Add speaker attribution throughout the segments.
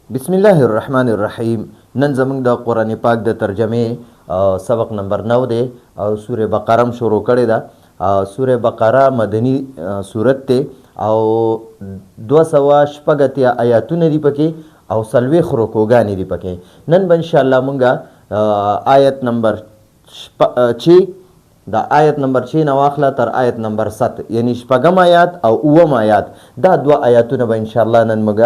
Speaker 1: بسم الله الرحمن الرحیم. نن زموږ د قرآن پاک د ترجمه سبق نمبر 9 دی او سوره بقره هم شروع کړې ده. سوره بقره مدنی سورت دی او 280 آیاتونه دي پکې او 40 رکوګانې دي پکې. نن به انشاءالله مونږه آیت نمبر 6 دا آیت نمبر 6 نه واخله تر آیت نمبر 7 یعنی شپږم آیات او اووم آیات دا دوه آیاتونه به انشاءالله نن موږ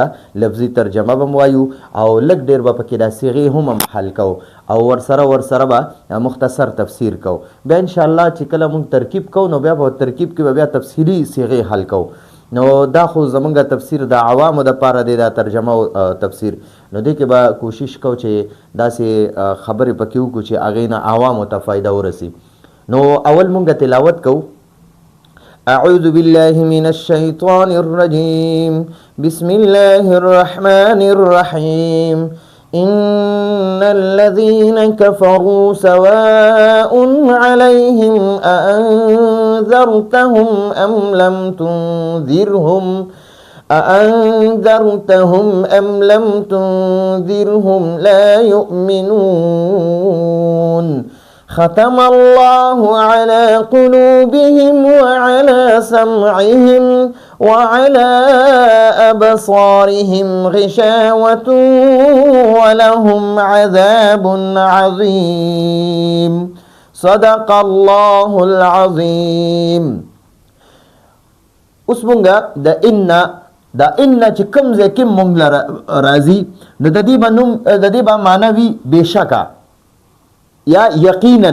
Speaker 1: لفظي ترجمه به وایو او لږ ډېر به پکې دا صیغې هم حل کوو او ورسره به مختصر تفسیر کوو. بیا انشاءالله چې کله موږ ترکیب کوو نو بیا په ترکیب کې به بیا تفصیلي صیغې حل کوو. نو دا خو زمونږ تفسیر د عوامو دپاره دی دا ترجمه او تفسیر. نو دې کې به کوشش کوو چې داسې خبرې پکې وکړو چې هغې نه عوامو ته فایده ورسي. نو اول مونږ تلاوت کو. اعوذ بالله من الشیطان الرجیم بسم الله الرحمن الرحیم ان الذين كفروا سواء عليهم أأنذرتهم أم لم تنذرهم لا يؤمنون ختم الله على قلوبهم وعلى سمعهم وعلى أبصارهم غشاوة ولهم عذاب عظيم صدق الله العظيم. اوس مونږه د ان چې کوم ځای کې مونږ راځي نو د دې به معنی وي بېشکه یا یقینا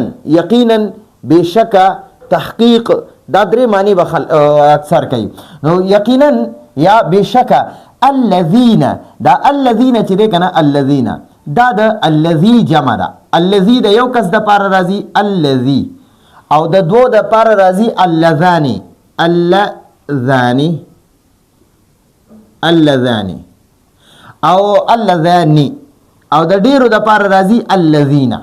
Speaker 1: بشکا تحقیق. دا درې معنی به اکثر کوي. نو یقینا یا بشکا الذین دا الذین چې دی کنه الذین دا د الذی جمع ده. الذی د یو کس د پاره راځي الذی او د دوه د پاره راځي اللذانی او اللذانی او د ډیرو د پاره راځي الذین.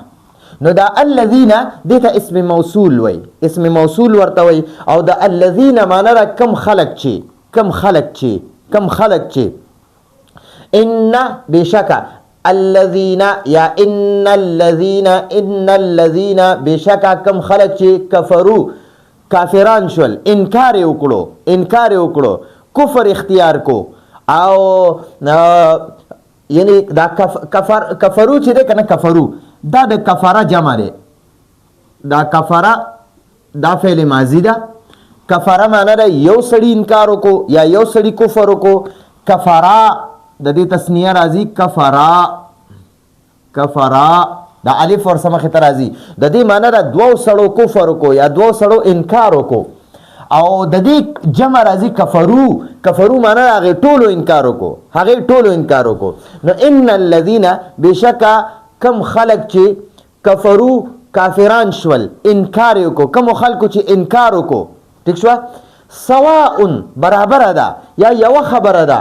Speaker 1: نو دا الذین دیتا اسم موصول وی، اسم موصول ورته وی. او دا الذین معنی را کم خلق چی ان بشکا الذین یا ان الذین بشکا کم خلق چی کفرو کافران شول انکار وکړو کفر اختیار کو. او یعنی دا کفرو چې ده کنه کفرو دا د کفاره جمع ده. دا کفاره دا فعل ماضی ده. کفاره معنی ده یو سړی انکار وکړو یا یو سړی کفر وکړو. کفاره د دې تسنیه راځي کفرا دا الف ورسره مخې ته راځي. د دې معنی ده دوه سړو کفر وکړو یا دوه سړو انکار وکړو. او د دې جمع راځي کفرو معنی هغې ټولو انکار وکړو. نو ان الذین بشکا کم خلق چې کفرو کافران شول انکار وکړو. کم خلکو چې انکار وکړو ټیک شوه. سواء برابر ده یا یو خبره ده.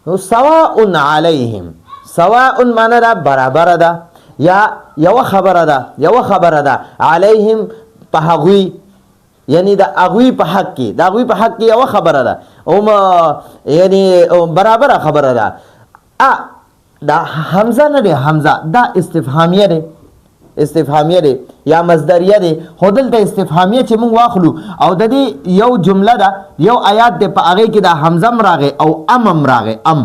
Speaker 1: نو سواء علیهم سواء معنی ده برابر ده یا یو خبره ده علیهم په هغوی یعنی د هغوی په حق کې یو خبره ده یعنی برابر خبره ده. دا حمزه نه دی، حمزه دا استفهامیه دی یا مصدریه دی. خو دلته استفهامیه چې مونږ واخلو او د دې یو جمله ده یو آیات دی په هغې کې دا حمزه م راغی او ام راغی ام.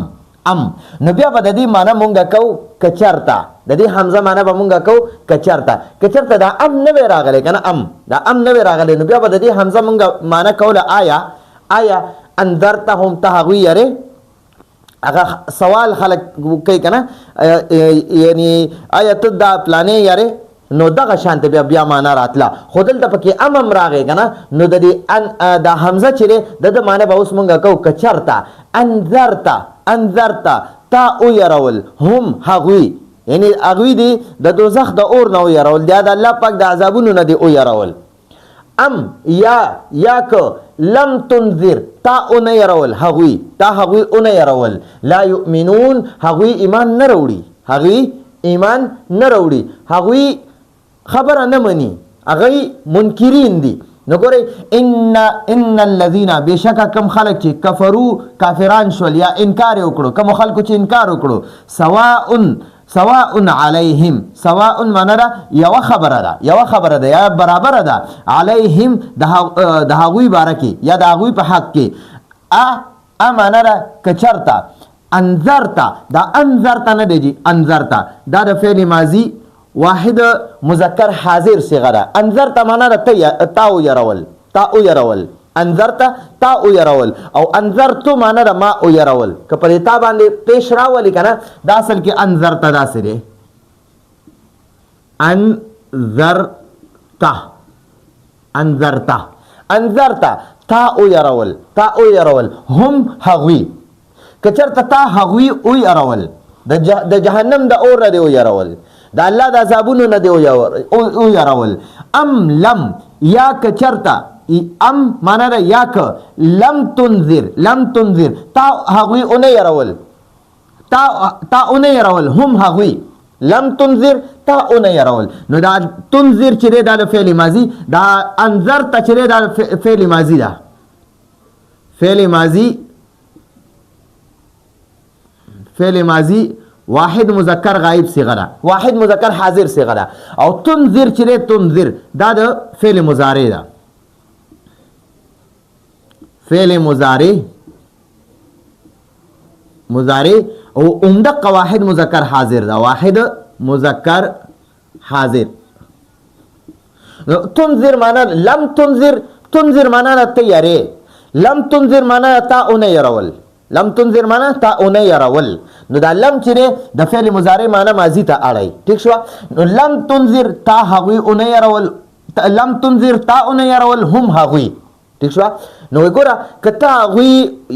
Speaker 1: نو بیا به د دې معنی مونږه کوو کچرته. د دې حمزه معنی به مونږه کوو کچرته دا ام نه وی راغلی که نه دا ام نه وی راغلی. نو بیا به د دې حمزه مونږه معنی کوله آیا انذرتهم ته هغوی یارې هغه سوال خلق کوي کنه یعنی آیا ته دا پلانې یارې نو دغه شانته بیا معنا راتله. خو دلته پکې ام راغی کنه نو د دې دا حمزه چې دی د معنی به اوس مونږ کوو کچرته. انذرته تا او یرول هم هغوی یعنی هغوی دی د دوزخ د اور نه او یرول دی د الله پاک د عذابونو نه دی او یرول. ام یا که لم تنذر تا اونه يرول هغوی اونه يرول لا يؤمنون هغوی ایمان نه وروړي هغوی خبره نه مني هغوی منکرین دي نو ګورئ ان الذين بشک کم خلق چې کفرو کافران شول یا انکار وکړو کوم خلکو چې انکار وکړو سواء علیهم سواء معنا ده یو خبره ده یا برابر ده علیهم د هغوی باره کې یا د هغوی په حق کې معنا ده کچرتا انذرتا دا انذرتا نه دی انذرتا دا د فعل ماضی واحد مذکر حاضر صيغه ده انذرتا معنا ده تا او يرول انذرتا تا او يرول او انذرتو معنا ده ما او يرول که په تا باندې پیش راولي کنه دا اصل کې انذرتا دا سره انذرتا تا او يرول هم هغوی کچرته تا هغوی او يرول د جهنم د اور نه دی او يرول د الله د عذابونو نه دی او يرول ام لم یا کچرته ام معنا ده یا ک لم تنذر تا هغوی او نه يرول تا او نه يرول هم هغوی لم تنذر تا او نه يرول نو دا تنذر چې دا فعل ماضی دا انذر ته چې دا فعل ماضی ده فعل ماضی واحد مذکر غائب صيغه ده واحد مذکر حاضر صيغه ده او تنذر چې تنذر دا د فعل مضارع ده فعل مضارع او عمدق واحد مذکر حاضر ده واحد مذکر حاضر تنذر معنا لم تنذر معنا تیارې لم تنذر معنا تا او نه يرول لم تنذر معنا تا او نه يرول نو دا لم چې د فعل مضارع معنا ماضی ته اړای ٹھیک شو نو لم تنذر تا هغوی او نه يرول لم تنذر تا او نه يرول هم هغوی ٹھیک شو نو وګوره کته هغوی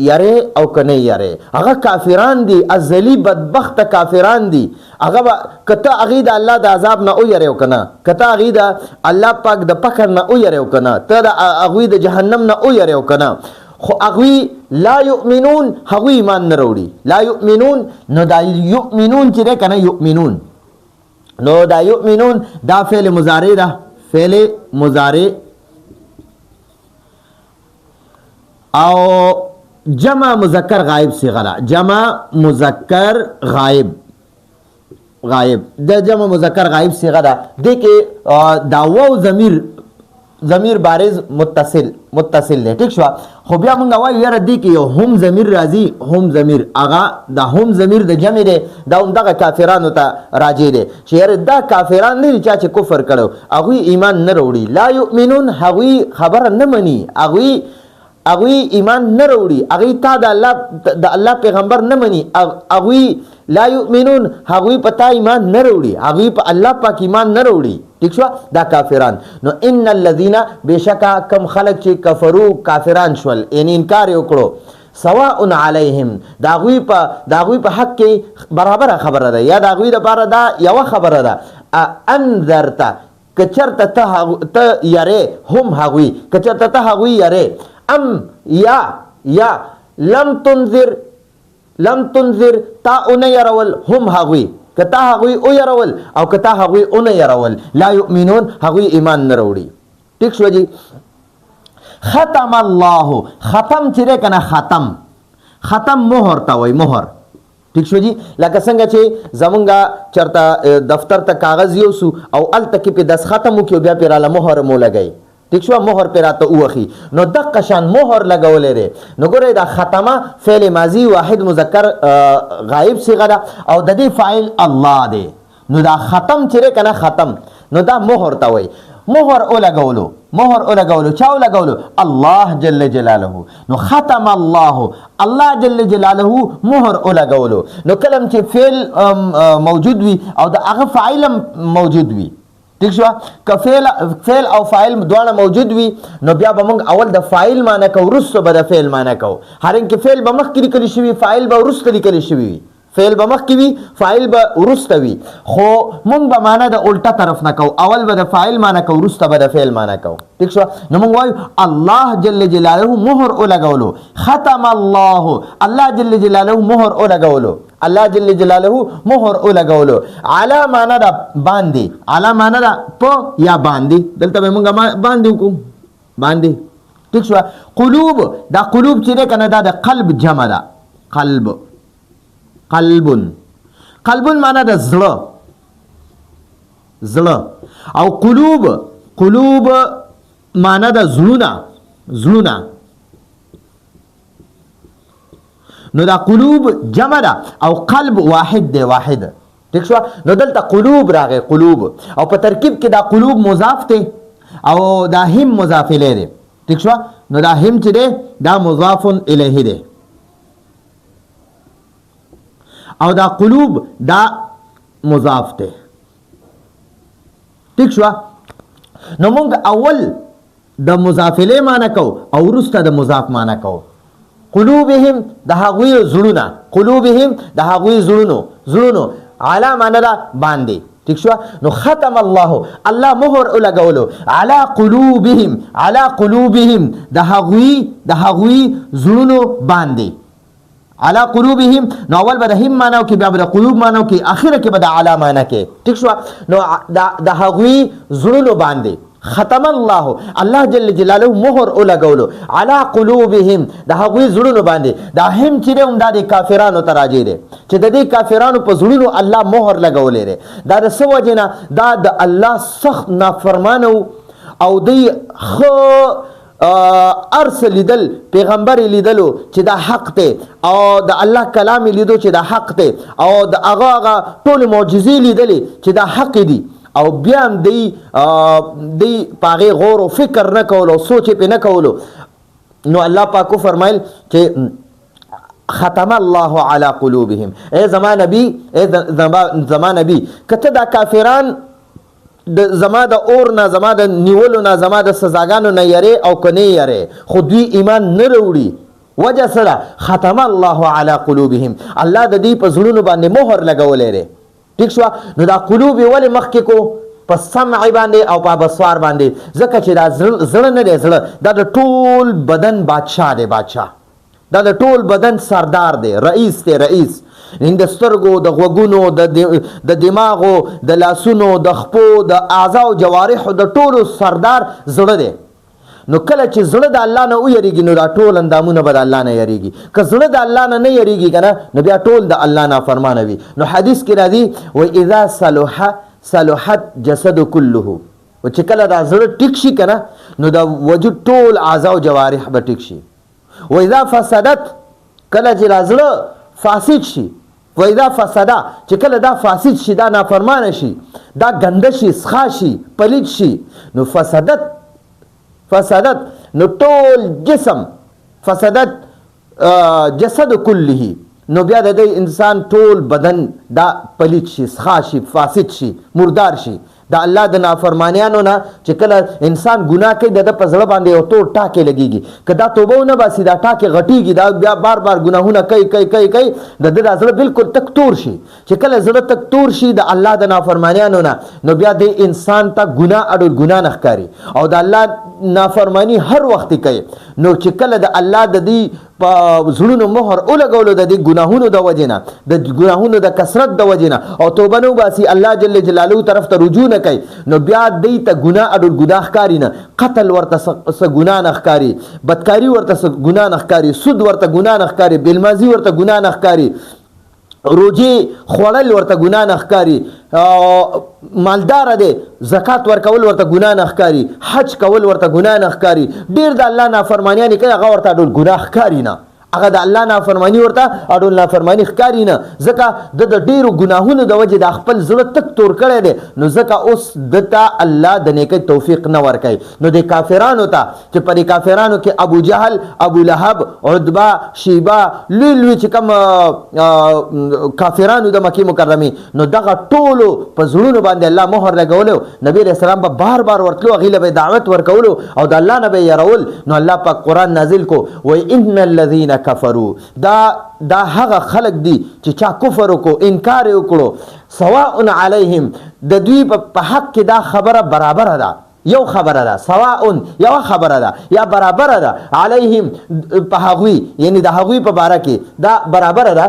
Speaker 1: یاره او کنه یاره هغه کافران دي ازلی بدبخت کافران دي هغه کته هغه د الله د عذاب نه او یاره او کنه کته هغه د الله پاک د پکړ نه او یاره او کنه ته د هغه د جهنم نه او یاره او کنه خو هغه لا یؤمنون هغه ایمان نه وروړي لا یؤمنون نو دا یؤمنون چې کنه یؤمنون نو دا یؤمنون دا فعل مضارع ده فعل مضارع او جمع مذکر غائب صيغه ده جمع مذکر غائب د جمع مذکر غائب صيغه ده د کې دا واو ضمیر بارز متصل دی ٹھیک شو خو بیا مونږ وایو یاره دی کې یو هم ضمیر راځي هم ضمیر هغه دا هم ضمیر د جمع دی دا هم دغه کافرانو ته راجع دی چې یاره دا کافران نه دي چې کفر کړو هغوی ایمان نه وروړي لا یؤمنون هغوی خبره نه مني هغوی ایمان نه وروړي هغوی تا د الله پیغمبر نه مني هغوی لا یؤمنون هغوی په تا ایمان نه وروړي هغوی په الله پاک ایمان نه وروړي ٹھیک شو دا کافران نو ان الذين بشکا کم خلق چې کفرو کافران شول یعنی انکار وکړو سواء علیهم داغوی په حق کې برابر خبره ده یا داغوی د بار ده یو خبره ده انذرت کچرته ته یاره هم هغوی کچرته ته هغوی یاره ام یا لم تنذر تا اون يرول هم هغوی کتا هغوی او يرول او کتا هغوی اون يرول لا يؤمنون هغوی ایمان نه وروړي ٹھیک شو جی ختم الله ختم چې کنه ختم مهر تا وای مهر ٹھیک شو جی لکه څنګه چې زمونږه چرته دفتر ته کاغذ یوسو او ال تک په دس ختمو کې بیا پیراله مهر مو لګی ٹھیک شو مهر پیراته اوخی نو دقه شان مهر لګولې ده نو ګوره دا ختمه فعل ماضی واحد مذکر غائب صيغه ده او د دې فاعل الله ده نو دا ختم چې کنه ختم نو دا مهر تا وای مهر او لګولو چاو لګولو الله جل جلاله نو ختم الله جل جلاله مهر او لګولو نو کلم چې فعل موجود وي او د هغه فاعل موجود وي ٹھیک شو که فعل او فاعل دواړه موجود وي نو بیا به موږ اول د فاعل معنی کو وروسته به د فعل معنی کو هر ان کې فعل به مخکې لیکل شوی فاعل به وروسته لیکل شوی فعل به مخکې وي فاعل به وروسته وي خو موږ به معنی د الټه طرف نه کو اول به د فاعل معنی کو وروسته به د فعل معنی کو ٹھیک شو نو موږ وایو الله جل جلاله مهر او لګولو ختم الله جل جلاله مهر او لګولو الله جل جلاله مهر او لګولو علا معنا دا باندې علا معنا دا په یا باندې دلته موږ باندې وکړو باندې ٹھیک شو قلوب دا قلوب چې کنه دا د قلب جمع ده قلبون معنا د زړه او قلوب معنا د زړونه نو دا قلوب جمع ده او قلب واحد ٹھیک شو نو دلته قلوب راغی قلوب او په ترکیب کې دا قلوب مضاف ته او دا هم مضاف الیه دی ٹھیک شو نو دا هم چې دی دا مضاف الیه دی او دا قلوب دا مضاف ته ٹھیک شو نو موږ اول د مضاف الیه معنی کو او وروسته د مضاف معنی کو قلوبهم د هغوی زړونو علا معنی دا باندې ٹھیک شو نو ختم الله مهر لګولو علی قلوبهم د هغوی زړونو باندې علی قلوبهم نو اول به د هم معنی او کې بیا به د قلوب معنی او کې اخره کې به د علا معنی کې ٹھیک شو نو د هغوی زړونو باندې ختم الله جل جلاله مهر لګولو علی قلوبهم د هغوی زړونو باندې دا هم چې هم د کافرانو ته راځي دي چې د دې کافرانو په زړونو الله مهر لګولې ده دا د څه وجه نه دا د الله سخت نافرمانه او دی خو ارس لیدل پیغمبر لیدلو چې دا حق ته او د الله کلام لیدو چې دا حق ته او د هغه ټول معجزې لیدلې چې دا حق دي او بیا هم دی پاغه غور او فکر نه کولو سوچ په نه کولو نو الله پاک فرمایل چې ختم الله علی قلوبهم ای زمان نبی کته دا کافران د زما د اور نه زما د نیولو نه زما د سزاګانو نه یری او کنه یری خو دوی ایمان نه وروړي وجه سره ختم الله علی قلوبهم الله د دې په زړونو باندې مهر لګولې ده ٹھیک شو نو دا قلوب ولې مخکې کو په سمع باندې او په بصار باندې ځکه چې دا زړه نه دی زړه دا د ټول بدن بادشاه دی دا د ټول بدن سردار دی رئیس د سترګو د غوږونو د دماغو د لاسونو د خپو د اعضاء او جوارحو د ټولو سردار زړه دی نو کله چې زړه د الله نه ویریږي نو دا ټول اندامونه به د الله نه یریږي که زړه د الله نه یریږي کنه نو بیا ټول د الله نافرمانه وي نو حدیث کې راځي و اذا صلحت جسد كله و چې کله دا زړه ټیک شي کنه نو د وجود ټول اعضاء او جوارح به ټیک شي و اذا فسدت کله چې زړه فاسد شي و اذا فسدا چې کله دا فاسد شي دا نافرمانه شي دا ګنده شي سخا شي پلید شي نو فسدت نو ټول جسم فسدت جسد كله نو بیا د انسان ټول بدن دا پلید شي سخا شي فاسد شي مردار شي دا الله د نافرمانیانو نه چې کله انسان ګناه کوي د په زړه باندې یو تور ټاکې لګیږي که دا توبه ونه باسي دا ټاکې غټیږي دا بیا بار ګناهونه کوي د ده دا زړه بالکل تک تور شي چې کله زړه تک تور شي د الله د نافرمانیانو نه نو بیا د انسان ته ګناه اډول ګناه نه ښکاري او د الله نافرمانی هر وخت کوي نو چې کله د الله د دې په زړونو مهر ولګولو د دې ګناهونو د وجې نه د ګناهونو د کثرت د وجې نه او توبه نه وباسي الله جل جلاله طرف ته رجوع نه کوي نو بیا دی ته ګناه اډول ګناه ښکاري نه قتل ورته څه ګناه نه ښکاري بدکاري ورته څه ګناه نه ښکاري سود ورته ګناه نه ښکاري بېلمازي ورته ګناه نه ښکاري روجي خوړل ورته ګناه نه ښکاري مالدار دی زکات ورکول ورته ګناه نه ښکاري حج کول ورته ګناه نه ښکاري ډېر د الله نافرمانیانې کوي هغه ورته ډول ګناه ښکاري نه هغه د الله نافرمانی ورته اډول نافرمانی ښکاري نه ځکه د ډېرو ګناهونو د وجې د خپل زړه تک تور کړی دی نو ځکه اوس دته الله د نیکۍ توفیق نه ورکوي نو د کافرانو ته چې په دې کافرانو کې ابو جهل ابو لهب عتبه شیبه لوی چې کوم کافرانو د مکې مکرمې نو دغه ټولو په زړونو باندې الله مهر لګولو نبی علیه السلام به بار بار ورتلو هغې له به دعوت ورکولو او د الله نه به یې یرول نو الله پاک قرآن نازل کو وایي ان الذین کفروا دا هغه خلق دي چې چا کفر وکړو انکار وکړو سواء علیهم د دوی په حق کې دا خبره برابره ده یو خبره ده سواء یو خبره ده یا برابره ده علیهم په هغوی یعنی د هغوی په باره کې دا برابره ده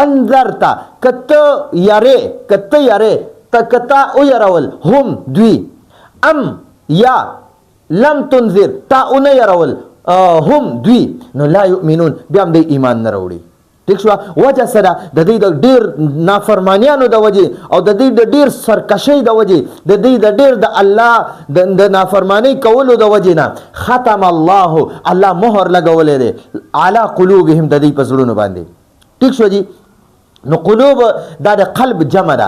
Speaker 1: انذرته کته یاره کته او يرول هم دوی ام یا لم تنذر تا اونه يرول هم دوی نو لا یؤمنون بیا هم د ایمان نه راوړي. ٹھیک شو وجه سره د دې د ډیر نافرمانیانو د وجه او د دې د ډیر سرکشۍ د وجه د دې د ډیر د الله د نافرمانی کولو د وجه نه ختم الله مهر لګولې دی علی قلوبهم د دې په زړونو باندې. ٹھیک شو جی. نو قلوب دا د قلب جمع ده.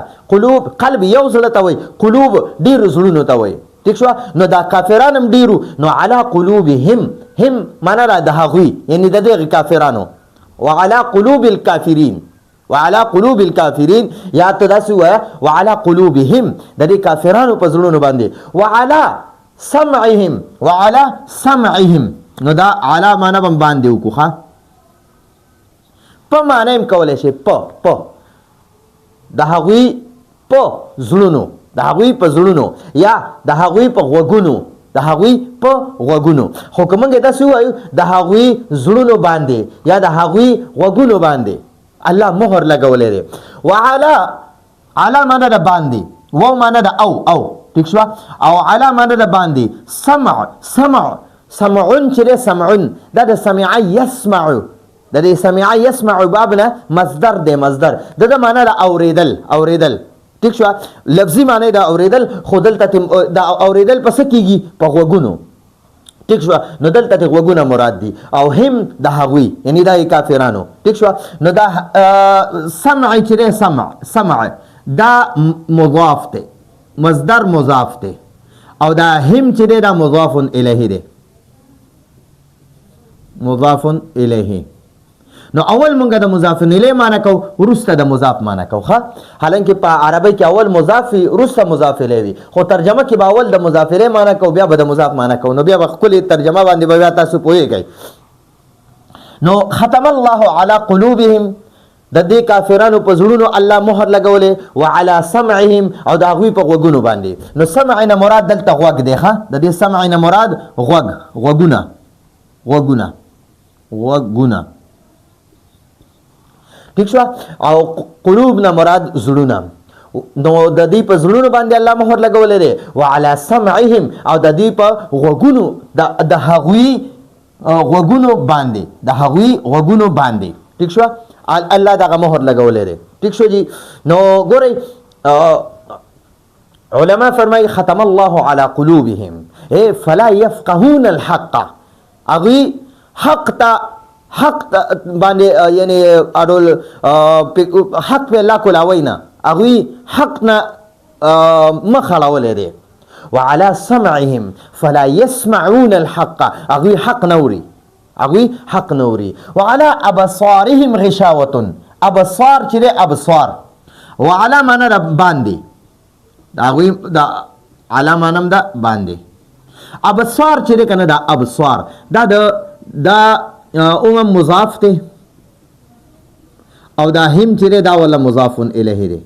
Speaker 1: قلب یو زړه ته وای، قلوب ډیر زړونو ته وای. ٹھیک شو. نو دا کافران هم ډیرو نو علی قلوبهم هم معنا را د هغوی یعنی د دغه کافرانو وعلى قلوب الكافرين یا تداسو وعلى قلوبهم د دې کافرانو په زړونو باندې وعلى سمعهم نو دا علا معنا باندې وکړه په معنا هم کولای شي په د هغوی په زړونو یا د هغوی په غوږونو خو که موږ داسې ووایو د هغوی زړونو باندې یا د هغوی غوږونو باندې الله مهر لګولی دی. علا معنا د باندې، واو معنا د او ټیک شوه، او علا معنا د باندې. سمعون چې دی سمعون دا د سمع یسمعو د دې سمع یسمعو باب نه مصدر دی. مصدر د معنا د اوریدل ٹھیک شو. لفظی معنی دا اوریدل خو دلته دا اوریدل پس کیږي په غوږونو. ٹھیک شو. نو دلته غوږونه مراد دي او هم د هغوی یعنی دا کافرانو. ٹھیک شو. نو دا سمع چې دی سمع دا مضاف دی، مصدر مضاف دی، او دا هم چې دی دا مضاف الیه دی، مضاف الیه. نو اول مونږ د مضاف الیه معنی کو ورسته د مضاف معنی کو حالانکه په عربی کې اول مضاف ورسته مضاف الیه وي، خو ترجمه کې به اول د مضاف الیه معنی کو بیا به د مضاف معنی کو. نو بیا به خپل ترجمه باندې بیا تاسو پوهیږئ. نو ختم الله علی قلوبهم د دې کافرانو په زړونو الله مهر لګولې وعلى سمعهم او د هغوی په غوږونو باندې. نو سمع نه مراد دلته غوږ دی د دې سمع نه مراد غوږونه ٹھیک شو. او قلوب نه مراد زړونه. نو د دې په زړونو باندې الله مهر لګولې دی وعلى سمعهم او د دې په غوږونو د هغوی غوږونو باندې ٹھیک شو الله دغه مهر لګولې دی. ٹھیک شو جی. نو ګورئ علما فرمای ختم الله على قلوبهم فلا يفقهون الحق. اغوی حق باندې یعنی اډول حق په الله کولاوي نه، اغوی حق نه مخړولې دي. وعلى سمعهم فلا يسمعون الحق اغوی حق نوري. وعلى ابصارهم غشاوه ابصار چې ابصار وعلى معنا باندې اغوی دا علا معنا دا باندې. ابصار چې کنه دا ابصار دا مضاف ته او دا هم چې دا ولا مضاف الیه دی،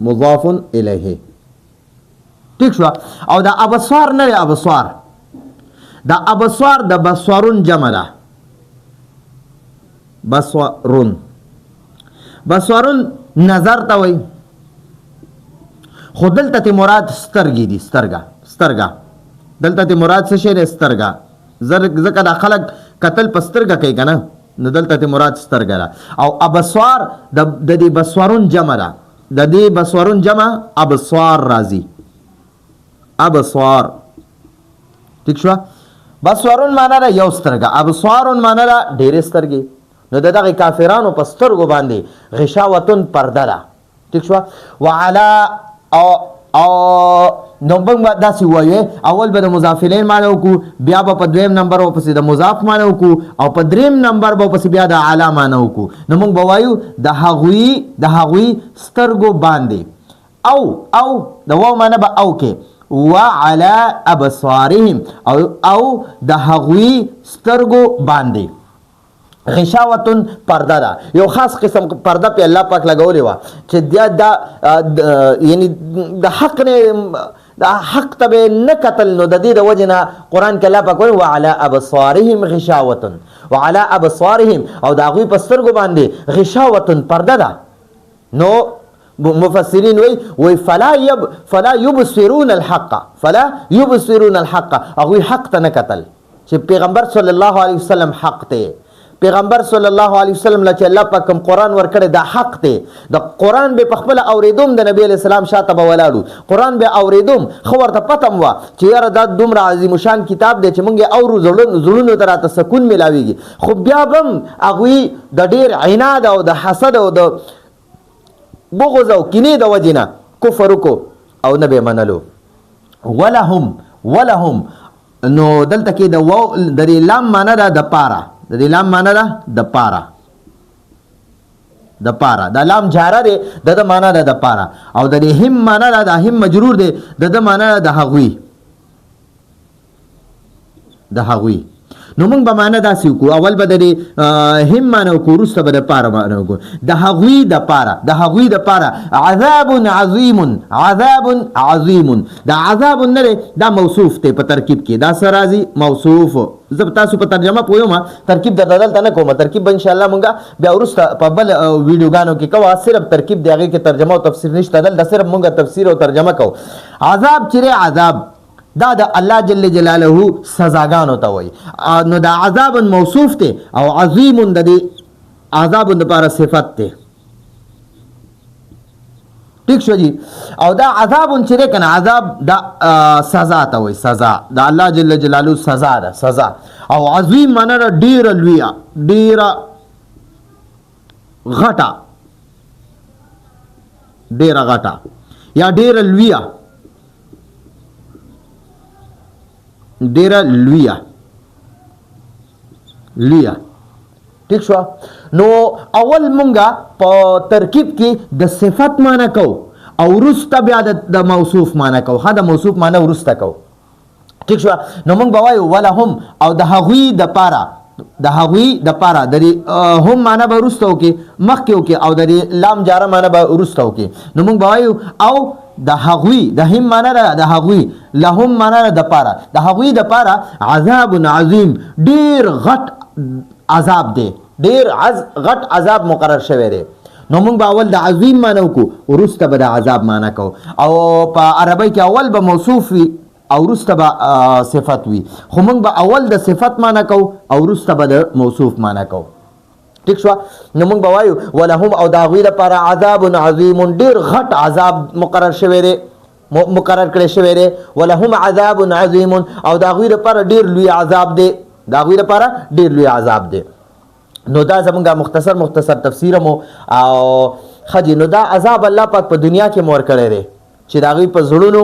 Speaker 1: مضاف الیه. ٹھیک شو. او دا ابصار نه ابصار دا ابصار د بصرون جمع ده. بصرون نظر ته وای، خو دلته مراد سترګې دي. سترګه دلته مراد څه شی دی؟ سترګه. ځکه دا خلک قتل په سترګه کوي که نه، نو دلته مراد سترګه ده. او ابصار د دې بصورون جمع ده، د دې بصورون جمع ابصار راځي. ابصار ٹھیک شو. بصورون معنا ده یو سترګه، ابصارون معنا ده ډېرې سترګې. نو د دغه کافرانو په سترګو باندې غشاوتون پرده ده. ٹھیک شو. وعلى نو موږ داسې وایو اول به د مضاف الیه معنی وکړو، بیا به په دویم نمبر ورپسې د مضاف معنی وکړو، او په دریم نمبر به ورپسې بیا د اعلی معنی وکړو. نو موږ به وایو د هغوی سترګو باندې او د واو معنی به او کې وعلى ابصارهم او د هغوی سترګو باندې غشاوتون پرده ده. یو خاص قسم پرده په الله پاک لګولې وه چې دا یعنی د حق نه دا حق ته نه کتل. نو د دې د وجې نه قرآن کې الله پاک وایي وعلى ابصارهم غشاوتن، وعلى ابصارهم او د هغوی په سترګو باندې غشاوتن پرده ده. نو مفسرین وی فلا یبصرون الحق هغوی حق ته نه کتل چې پیغمبر صلی الله علیه وسلم حق ته پیغمبر صلی الله علیه وسلم له چې الله پاک کوم قرآن ورکړی دا حق دی د قرآن به په خپله اورېدوم د نبی علیه السلام شاته به ولاړو قرآن به اورېدوم ښه ورته پته م وه چې یاره دا دومره عظیم شان کتاب دی چې موږ یې اورو زړونو ته راته سکون میلاویږي خو بیا به هم هغوی د ډېر عناد او د حسد او د بغض او کینې د وجې نه کفر وکړو او نه به یې منلو ولهم نو دلته کې د دې لام معنی ده د پاره د دې لام معنی ده د پاره دا لام جاره دی د معنی ده د پاره او د دې هم معنی ده د هم مجرور دی د معنی ده د هغوی نو موږ به معنی داسې وکړو اول به د دې هم معنی وکړو وروسته به د پاره معنی وکړو د هغوی د پاره عذاب عظیم دا عذاب نه دی دا موصوف دی په ترکیب کې دا څه راځي موصوف زه تاسو په ترجمه پوهیم ترکیب دلته نه کوم ترکیب به انشاءالله موږ بیا وروسته په بل ویډیوګانو کې کوو صرف ترکیب دی هغې کې ترجمه او تفسیر نشته دلته صرف موږ تفسیر او ترجمه کوو عذاب چې عذاب دا د الله جل جلاله سزاګانو ته وایي نو دا عذاب موصوف دی او عظیم د دې عذاب لپاره صفت دی ٹھیک شو جی او دا عذاب چې دی کنه عذاب دا سزا ته وایي سزا د الله جل جلاله سزا ده سزا او عظیم معنی ده ډیره لویه ډیره غټه یا ډیره لویه ډیره لویه ٹھیک شو نو اول مونږه په ترکیب کې د صفت معنی کو او وروسته بیا د موصوف معنی کو د موصوف معنی وروسته کو ٹھیک شو نو مونږ به وایو ولهم او د هغوی د پاره د هم معنی به وروسته وکړي مخکې وکړي او د لام جاره معنی به وروسته وکړي نو مونږ به وایو او د هغوی د هم معنی ده د هغوی لهم معنی ده د پاره د هغوی د پاره عذاب عظیم ډیر غټ عذاب دی ډیر غټ عذاب مقرر شوی دی نو موږ به اول د عظیم معنی وکړو وروسته به د عذاب معنی کوو او په عربی کې اول به موصوف وي او وروسته به صفت وي خو موږ به اول د صفت معنی کوو او وروسته به د موصوف معنی کوو ٹھیک شو نو موږ به وایو ولهم او د هغوی لپاره عذاب عظیم ډیر غټ عذاب مقرر کړی شوی دی ولهم عذاب عظیم او د هغوی لپاره ډیر لوی عذاب دی نو دا زمونږ مختصر تفسیر مو او خجی نو دا عذاب الله پاک په دنیا کې مور کړی دی چې د هغوی په زړونو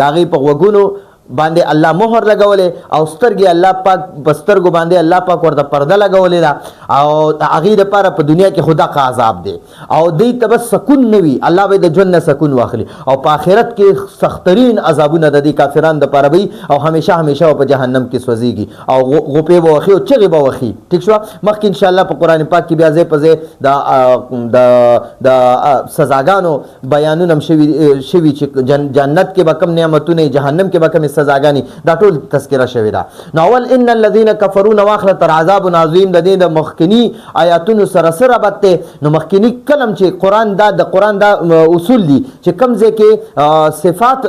Speaker 1: د هغوی په غوږونو باندې الله مهر لګولې او سترګې الله پاک په سترګو باندې الله پاک ورته پرده لګولې ده او د هغې دپاره په دنیا کې خو دغه عذاب دی او دوی ته به سکون نه وي الله به د ژوند نه سکون واخلي او په آخرت کې سخترین عذابونه د دې کافرانو دپاره به او همیشه به په جهنم کې سوځېږي او غوپې به وخي او چغې به وخي ټیک شوه مخکې انشاءالله په قرآن پاک کې بیا ځای په ځای د سزاګانو بیانونه هم شوي چې جنت کې به کوم نعمتونه جهنم کې به کومې سزاګانی دا ټول تذکرہ شوی دا نو اول ان الذين كفروا واخر تر عذاب عظیم د دې د مخکنی آیاتونو سره سره بته نو مخکنی کلم چې قران دا اصول دي چې کوم ځکه صفات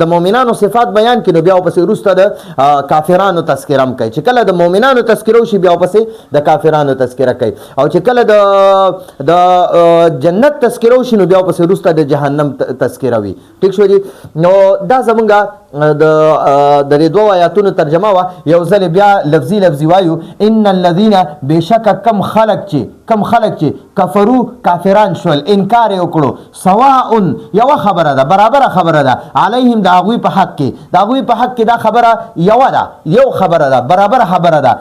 Speaker 1: د مؤمنانو صفات بیان کینو بیا پسې وروسته د کافرانو تذکرہ هم کوي چې کله د مؤمنانو تذکرہ شي بیا پسې د کافرانو تذکرہ کوي او چې کله د جنت تذکرہ شي نو بیا پسې وروسته د جهنم تذکرہ وي ٹھیک شو جی نو دا زمونږه د دې دوه آیاتونو ترجمه وا یو ځل بیا لفظي وایو ان الذين بشک کم خلق چې کفرو کافران شول انکار وکړو سواء یو خبره ده برابر خبره ده علیهم د هغوی په حق کې دا خبره یو خبره ده برابر خبره ده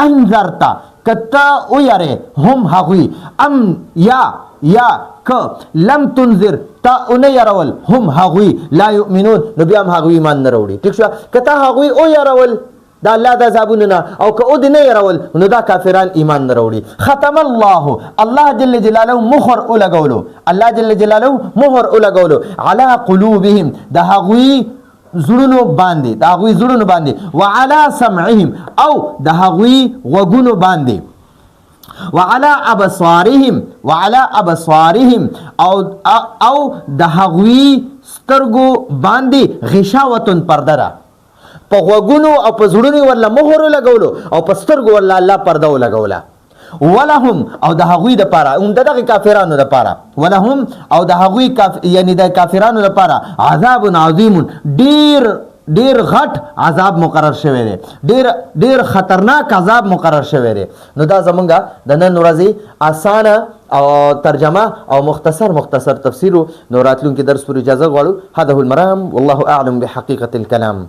Speaker 1: انذرتا کتا او یاره هم هغوی ام یا که لم تنذر تا اون یارول هم هغوی لا یؤمنون نو بیا هم هغوی ایمان نه راوړي ٹھیک شو کتا هغوی او یارول دا الله د عذابونه نه او که او د نه یارول نو دا کافران ایمان نه راوړي ختم الله جل جلاله مهر لګولو علی قلوبهم د هغوی زړونو باندې وعلى سمعهم او د هغوی غوږونو باندې وعلى ابصارهم او د هغوی سترګو باندې غشاوتن پرده ده په غوږونو او په زړونو ورله مهر لګولو او په سترګو ورله الله پرده ولګوله ولهم او د هغوی د پاره دغه کافرانو د پاره ولهم او د هغوی یعنی د کافرانو د پاره عذاب عظیم ډیر غټ عذاب مقرر شوی دی ډیر خطرناک عذاب مقرر شوی دی نو دا زمونږه د نن ورځې اسانه او ترجمه او مختصر تفسیر نو راتلونکي درس پر اجازه غواړو هذا هو المرام والله اعلم بحقيقة الكلام